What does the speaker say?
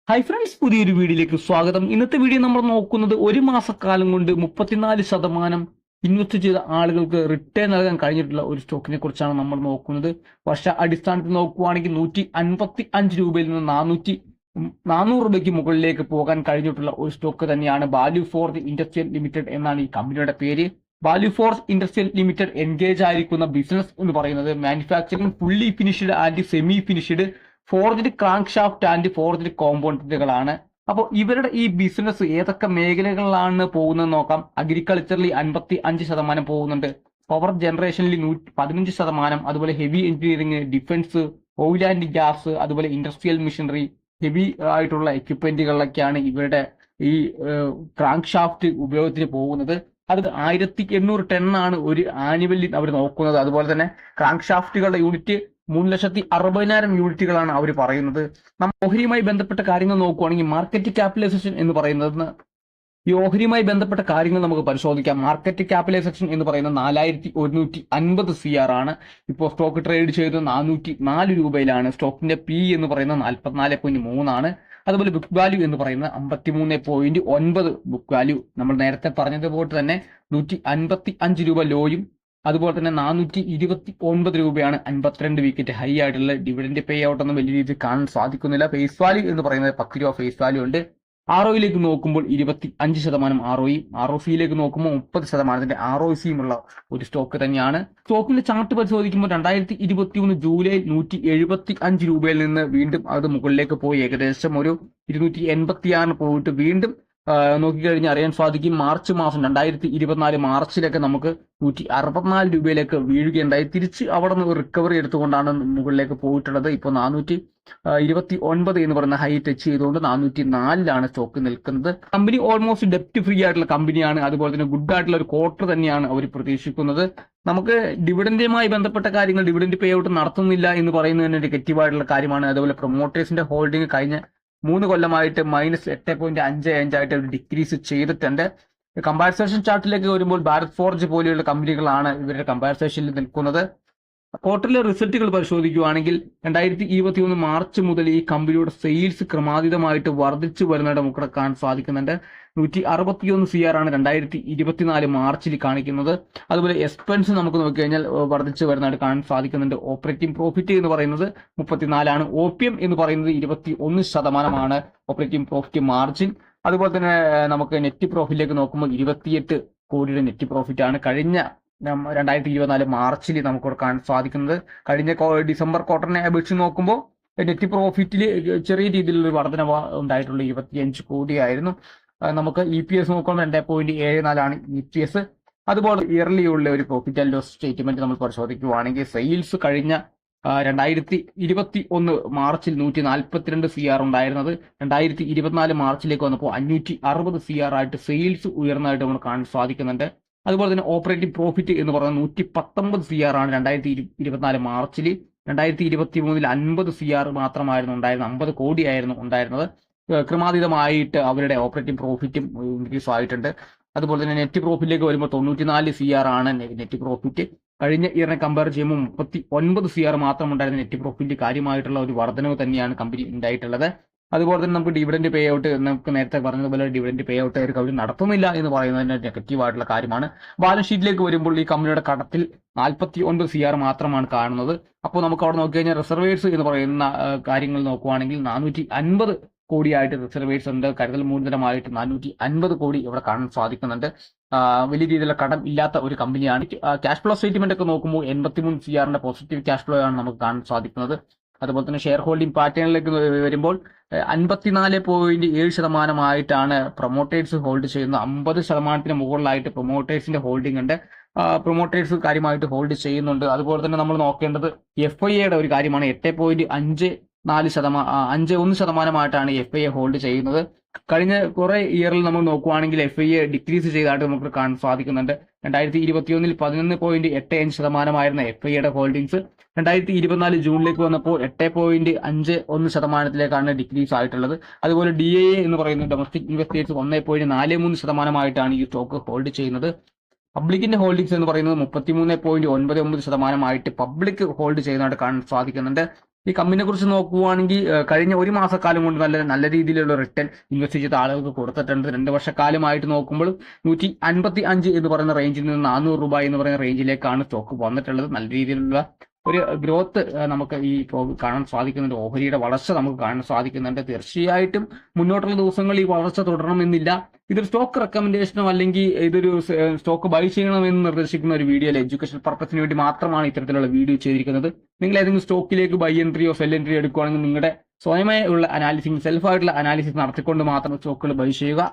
Hi friends, പുതിയൊരു വീഡിയോയിലേക്ക് സ്വാഗതം. ഇന്നത്തെ വീഡിയോ നമ്മൾ നോക്കുന്നത് ഒരു മാസക്കാലം കൊണ്ട് 34% ഇൻവെസ്റ്റ് ചെയ്ത ആളുകൾക്ക് റിട്ടേൺ നൽകാൻ കഴിഞ്ഞിട്ടുള്ള ഒരു സ്റ്റോക്കിനെ കുറിച്ചാണ് നമ്മൾ നോക്കുന്നത്. വർഷ അടിസ്ഥാനത്തിൽ നോക്കുകയാണെങ്കിൽ 155 രൂപയിൽ നിന്ന് 400 രൂപയ്ക്ക് മുകളിലേക്ക് പോകാൻ കഴിഞ്ഞിട്ടുള്ള ഒരു സ്റ്റോക്ക് തന്നെയാണ് വാല്യൂ ഫോർജ് ഇൻഡസ്ട്രിയൽ ലിമിറ്റഡ് എന്നാണ് ഈ കമ്പനിയുടെ പേര്. Value Forge Industrial Limited engage ആയിരിക്കുന്ന ബിസിനസ് എന്ന് പറയുന്നത് manufacturing fully finished and semi finished forged crankshaft and forged കോമ്പൗണ്ടുകളാണ്. അപ്പോൾ ഇവരുടെ ഈ ബിസിനസ് ഏതൊക്കെ മേഖലകളിലാണ് പോകുന്നത് നോക്കാം. അഗ്രികൾച്ചറിൽ 55% പോകുന്നുണ്ട്, പവർ ജനറേഷനിൽ 15%, അതുപോലെ heavy engineering, defence, oil and gas, അതുപോലെ ഇൻഡസ്ട്രിയൽ മെഷീനറി, ഹെവി ആയിട്ടുള്ള എക്യുപ്മെന്റുകളിലൊക്കെയാണ് ഇവരുടെ ഈ ക്രാങ്ക് ഷാഫ്റ്റ് ഉപയോഗത്തിന് പോകുന്നത്. അത് 1800 ടണ്ണാണ് ഒരു ആനുവലി അവർ നോക്കുന്നത്. അതുപോലെ തന്നെ ക്രാങ്ക് ഷാഫ്റ്റുകളുടെ യൂണിറ്റ് 3,60,000 യൂണിറ്റുകളാണ് അവർ പറയുന്നത്. നമ്മൾ ഓഹരിയുമായി ബന്ധപ്പെട്ട കാര്യങ്ങൾ നോക്കുകയാണെങ്കിൽ മാർക്കറ്റ് ക്യാപിറ്റലൈസേഷൻ എന്ന് പറയുന്നത്, ഈ ഓഹരിയുമായി ബന്ധപ്പെട്ട കാര്യങ്ങൾ നമുക്ക് പരിശോധിക്കാം. മാർക്കറ്റ് ക്യാപിറ്റലൈസേഷൻ എന്ന് പറയുന്നത് 4,150 CR ആണ്. ഇപ്പോൾ സ്റ്റോക്ക് ട്രേഡ് ചെയ്ത് 404 രൂപയിലാണ്. സ്റ്റോക്കിന്റെ പി എന്ന് പറയുന്നത് 44.3 ആണ്. അതുപോലെ ബുക്ക് വാല്യൂ എന്ന് പറയുന്നത് 53.9 ബുക്ക് വാല്യൂ. നമ്മൾ നേരത്തെ പറഞ്ഞതുപോലെ തന്നെ 155 രൂപ ലോയും അതുപോലെ തന്നെ 429 രൂപയാണ് 52 വിക്കറ്റ് ഹൈ ആയിട്ടുള്ള. ഡിവിഡൻഡ് പേ ഔട്ട് ഒന്നും വലിയ രീതിയിൽ കാണാൻ സാധിക്കുന്നില്ല. ഫേസ് വാല്യൂ എന്ന് പറയുന്നത് 10 രൂപ ഫേസ് വാല്യൂ ഉണ്ട്. ROയിലേക്ക് നോക്കുമ്പോൾ 25% ROയും, ROCയിലേക്ക് നോക്കുമ്പോൾ 30% ROCയും ഉള്ള ഒരു സ്റ്റോക്ക് തന്നെയാണ്. സ്റ്റോക്കിന്റെ ചാർട്ട് പരിശോധിക്കുമ്പോൾ 2021 ജൂലൈ 175 രൂപയിൽ നിന്ന് വീണ്ടും അത് മുകളിലേക്ക് പോയി ഏകദേശം ഒരു 286 പോയിട്ട് വീണ്ടും നോക്കിക്കഴിഞ്ഞാൽ അറിയാൻ സാധിക്കും. മാർച്ച് മാസം 2024 മാർച്ചിലൊക്കെ നമുക്ക് 164 രൂപയിലേക്ക് വീഴുകയുണ്ടായി. തിരിച്ച് അവിടെ നിന്ന് റിക്കവറി എടുത്തുകൊണ്ടാണ് മുകളിലേക്ക് പോയിട്ടുള്ളത്. ഇപ്പോൾ 429 എന്ന് പറയുന്ന ഹൈ ടച്ച് ചെയ്തുകൊണ്ട് 404 സ്റ്റോക്ക് നിൽക്കുന്നത്. കമ്പനി ഓൾമോസ്റ്റ് ഡെപ്റ്റ് ഫ്രീ ആയിട്ടുള്ള കമ്പനിയാണ്. അതുപോലെ തന്നെ ഗുഡ് ആയിട്ടുള്ള ഒരു ക്വാർട്ടർ തന്നെയാണ് അവർ പ്രതീക്ഷിക്കുന്നത്. നമുക്ക് ഡിവിഡൻഡുമായി ബന്ധപ്പെട്ട കാര്യങ്ങൾ, ഡിവിഡൻഡ് പേ ഔട്ട് നടത്തുന്നില്ല എന്ന് പറയുന്നത് തന്നെ നെഗറ്റീവ് ആയിട്ടുള്ള കാര്യമാണ്. അതുപോലെ പ്രൊമോട്ടേഴ്സിന്റെ ഹോൾഡിംഗ് കഴിഞ്ഞ 3 കൊല്ലമായിട്ട് -8.55 ആയിട്ട് ഡിക്രീസ് ചെയ്തിട്ടുണ്ട്. കമ്പാരിസേഷൻ ചാർട്ടിലേക്ക് വരുമ്പോൾ ഭാരത് ഫോർജ് പോലെയുള്ള കമ്പനികളാണ് ഇവരുടെ കമ്പാരിസേഷനിൽ നിൽക്കുന്നത്. ക്വാർട്ടറിലെ റിസൾട്ടുകൾ പരിശോധിക്കുകയാണെങ്കിൽ 2021 മാർച്ച് മുതൽ ഈ കമ്പനിയുടെ സെയിൽസ് ക്രമാതീതമായിട്ട് വർദ്ധിച്ചു വരുന്നതായിട്ട് നമുക്ക് കാണാൻ സാധിക്കുന്നുണ്ട്. 161 CR ആണ് 2024 മാർച്ചിൽ കാണിക്കുന്നത്. അതുപോലെ എക്സ്പെൻസ് നമുക്ക് നോക്കിക്കഴിഞ്ഞാൽ വർദ്ധിച്ചു വരുന്നതായിട്ട് കാണാൻ സാധിക്കുന്നുണ്ട്. ഓപ്പറേറ്റിംഗ് പ്രോഫിറ്റ് എന്ന് പറയുന്നത് 34 ആണ്. OPM എന്ന് പറയുന്നത് 21% ഓപ്പറേറ്റിംഗ് പ്രോഫിറ്റ് മാർജിൻ. അതുപോലെ തന്നെ നമുക്ക് നെറ്റ് പ്രോഫിറ്റിലേക്ക് നോക്കുമ്പോൾ 28 കോടിയുടെ നെറ്റ് പ്രോഫിറ്റ് ആണ് കഴിഞ്ഞ 2024 മാർച്ചിൽ നമുക്ക് കാണാൻ സാധിക്കുന്നത്. കഴിഞ്ഞ ഡിസംബർ ക്വാർട്ടറിനെ അപേക്ഷിച്ച് നോക്കുമ്പോൾ നെറ്റ് പ്രോഫിറ്റിൽ ചെറിയ രീതിയിലുള്ള വർധനവ് ഉണ്ടായിട്ടുള്ള 25 കോടിയായിരുന്നു. നമുക്ക് EPS നോക്കുമ്പോൾ 2.74 ആണ് EPS. അതുപോലെ ഇയർലി ഉള്ള ഒരു പ്രോഫിറ്റ് ആൻഡ് ലോസ് സ്റ്റേറ്റ്മെന്റ് നമ്മൾ പരിശോധിക്കുകയാണെങ്കിൽ സെയിൽസ് കഴിഞ്ഞ 2021 മാർച്ചിൽ 142 CR ഉണ്ടായിരുന്നത് 2024 മാർച്ചിലേക്ക് വന്നപ്പോൾ 560 CR ആയിട്ട് സെയിൽസ് ഉയർന്നതായിട്ട് നമ്മൾ കാണാൻ സാധിക്കുന്നുണ്ട്. അതുപോലെ തന്നെ ഓപ്പറേറ്റിംഗ് പ്രോഫിറ്റ് എന്ന് പറയുന്നത് 119 CR ആണ് 2024 മാർച്ചിൽ. 2023 50 CR മാത്രമായിരുന്നു ഉണ്ടായിരുന്നത്, 50 കോടിയായിരുന്നു ഉണ്ടായിരുന്നത്. ക്രമാതീതമായിട്ട് അവരുടെ ഓപ്പറേറ്റിംഗ് പ്രോഫിറ്റും ഇൻക്രീസ് ആയിട്ടുണ്ട്. അതുപോലെ തന്നെ നെറ്റ് പ്രോഫിറ്റിലേക്ക് വരുമ്പോൾ 94 CR ആണ് നെറ്റ് പ്രോഫിറ്റ്. കഴിഞ്ഞ ഇയറിനെ കമ്പയർ ചെയ്യുമ്പോൾ 39 CR മാത്രം ഉണ്ടായിരുന്ന നെറ്റ് പ്രോഫിറ്റ് കാര്യമായിട്ടുള്ള ഒരു വർധനവ് തന്നെയാണ് കമ്പനി ഉണ്ടായിട്ടുള്ളത്. അതുപോലെ തന്നെ നമുക്ക് ഡിവിഡൻഡ് പേ ഔട്ട്, നമുക്ക് നേരത്തെ പറഞ്ഞതുപോലെ ഡിവിഡൻഡ് പേ ഔട്ട് ഒരു കമ്പനി നടത്തുന്നില്ല എന്ന് പറയുന്നതിന് നെഗറ്റീവ് ആയിട്ടുള്ള കാര്യമാണ്. ബാലൻസ് ഷീറ്റിലേക്ക് വരുമ്പോൾ ഈ കമ്പനിയുടെ കടത്തിൽ 49 CR മാത്രമാണ് കാണുന്നത്. അപ്പോൾ നമുക്ക് അവിടെ നോക്കിക്കഴിഞ്ഞാൽ റിസർവേഴ്സ് എന്ന് പറയുന്ന കാര്യങ്ങൾ നോക്കുവാണെങ്കിൽ 450 കോടിയായിട്ട് റിസർവേഴ്സ് ഉണ്ട്. കരുതൽ മൂലധനമായിട്ട് 450 കോടി ഇവിടെ കാണാൻ സാധിക്കുന്നുണ്ട്. വലിയ രീതിയിലുള്ള കടം ഇല്ലാത്ത ഒരു കമ്പനിയാണ്. ക്യാഷ് ഫ്ലോ സ്റ്റേറ്റ്മെന്റ് ഒക്കെ നോക്കുമ്പോൾ 83 CR പോസിറ്റീവ് ക്യാഷ് ഫ്ലോ ആണ് നമുക്ക് കാണാൻ സാധിക്കുന്നത്. അതുപോലെ തന്നെ ഷെയർ ഹോൾഡിംഗ് പാറ്റേണിലേക്ക് വരുമ്പോൾ 54.7% പ്രൊമോട്ടേഴ്സ് ഹോൾഡ് ചെയ്യുന്നത്. 50% മുകളിലായിട്ട് പ്രൊമോട്ടേഴ്സിന്റെ ഹോൾഡിംഗ് ഉണ്ട്. പ്രൊമോട്ടേഴ്സ് കാര്യമായിട്ട് ഹോൾഡ് ചെയ്യുന്നുണ്ട്. അതുപോലെ തന്നെ നമ്മൾ നോക്കേണ്ടത് FIAയുടെ ഒരു കാര്യമാണ്. 8.51% FIA ഹോൾഡ് ചെയ്യുന്നത്. കഴിഞ്ഞ കുറെ ഇയറിൽ നമ്മൾ നോക്കുവാണെങ്കിൽ FIA ഡിക്രീസ് ചെയ്തതായിട്ട് നമുക്ക് കാണാൻ സാധിക്കുന്നുണ്ട്. 2021 11.85% FIAയുടെ ഹോൾഡിംഗ്സ് 2024 ജൂണിലേക്ക് വന്നപ്പോൾ 8.51%ത്തിലേക്കാണ് ഡിക്രീസ് ആയിട്ടുള്ളത്. അതുപോലെ DIA എന്ന് പറയുന്ന ഡൊമസ്റ്റിക് ഇൻവെസ്റ്റേഴ്സ് 1.43% ഈ സ്റ്റോക്ക് ഹോൾഡ് ചെയ്യുന്നത്. പബ്ലിക്കിന്റെ ഹോൾഡിംഗ്സ് എന്ന് പറയുന്നത് 33.99% പബ്ലിക് ഹോൾഡ് ചെയ്യുന്നതായിട്ട് കാണാൻ സാധിക്കുന്നുണ്ട്. ഈ കമ്പനിയെ കുറിച്ച് നോക്കുകയാണെങ്കിൽ കഴിഞ്ഞ ഒരു മാസക്കാലം കൊണ്ട് നല്ല രീതിയിലുള്ള റിട്ടേൺ ഇൻവെസ്റ്റ് ചെയ്ത ആളുകൾക്ക് കൊടുത്തിട്ടുണ്ട്. 2 വർഷക്കാലമായിട്ട് നോക്കുമ്പോൾ 155 എന്ന് പറയുന്ന റേഞ്ചിൽ നിന്ന് 400 രൂപ എന്ന് പറയുന്ന റേഞ്ചിലേക്കാണ് സ്റ്റോക്ക് വന്നിട്ടുള്ളത്. നല്ല രീതിയിലുള്ള ഒരു ഗ്രോത്ത് നമുക്ക് ഈ കാണാൻ സാധിക്കുന്നുണ്ട്. ഓഹരിയുടെ വളർച്ച നമുക്ക് കാണാൻ സാധിക്കുന്നുണ്ട്. തീർച്ചയായിട്ടും മുന്നോട്ടുള്ള ദിവസങ്ങളിൽ ഈ വളർച്ച തുടരണമെന്നില്ല. ഇതൊരു സ്റ്റോക്ക് റെക്കമെൻഡേഷനോ അല്ലെങ്കിൽ ഇതൊരു സ്റ്റോക്ക് ബൈ ചെയ്യണമെന്ന് നിർദ്ദേശിക്കുന്ന ഒരു വീഡിയോ അല്ല. എഡ്യൂക്കേഷൻ പർപ്പസിന് വേണ്ടി മാത്രമാണ് ഇത്തരത്തിലുള്ള വീഡിയോ ചെയ്തിരിക്കുന്നത്. നിങ്ങൾ ഏതെങ്കിലും സ്റ്റോക്കിലേക്ക് ബൈ എൻട്രിയോ സെൽ എൻട്രിയോ എടുക്കുകയാണെങ്കിൽ നിങ്ങളുടെ സ്വയമേ ഉള്ള അനാലിസിസ്, സെൽഫായിട്ടുള്ള അനാലിസിസ് നടത്തിക്കൊണ്ട് മാത്രം സ്റ്റോക്കുകൾ ബൈ ചെയ്യുക.